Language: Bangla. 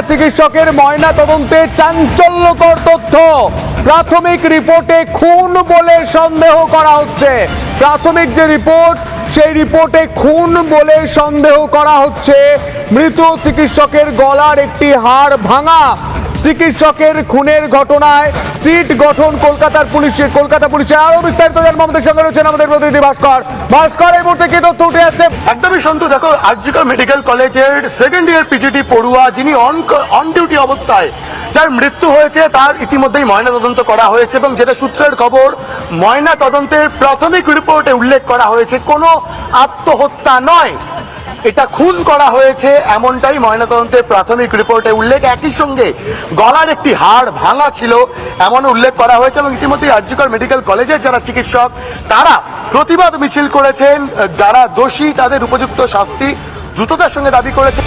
চিকিৎসকের ময়না তদন্তে চাঞ্চল্যকর তথ্য। প্রাথমিক রিপোর্টে খুন বলে সন্দেহ করা হচ্ছে। প্রাথমিক যে রিপোর্ট, সেই রিপোর্টে খুন বলে সন্দেহ করা হচ্ছে। মৃত চিকিৎসকের গলার একটি হাড় ভাঙা। চিকিৎসকের খুনের ঘটনায় সিট গঠন কলকাতা পুলিশে। আরো বিস্তারিত জানবো, আমাদের সঙ্গে রয়েছেন আমাদের প্রতিনিধি ভাস্কর। এই মুহূর্তে কি তথ্য উঠে যাচ্ছে? একদমই সন্তু, দেখো আরজিকর মেডিকেল কলেজের সেকেন্ড ইয়ার পিজিটি পড়ুয়া যিনি অন ডিউটি অবস্থায় যার মৃত্যু হয়েছে, তার ইতিমধ্যেই ময়না তদন্ত করা হয়েছে এবং যেটা সূত্রের খবর, ময়না তদন্তের প্রাথমিক রিপোর্টে উল্লেখ করা হয়েছে কোনো আত্মহত্যা নয়, এটা খুন করা হয়েছে, এমনটাই ময়নাতদন্তের প্রাথমিক রিপোর্টে উল্লেখ। একই সঙ্গে গলার একটি হাড় ভাঙা ছিল এমন উল্লেখ করা হয়েছে এবং ইতিমধ্যে আরজিকর মেডিকেল কলেজের যারা চিকিৎসক তারা প্রতিবাদ মিছিল করেছেন। যারা দোষী তাদের উপযুক্ত শাস্তি দ্রুততার সঙ্গে দাবি করেছে।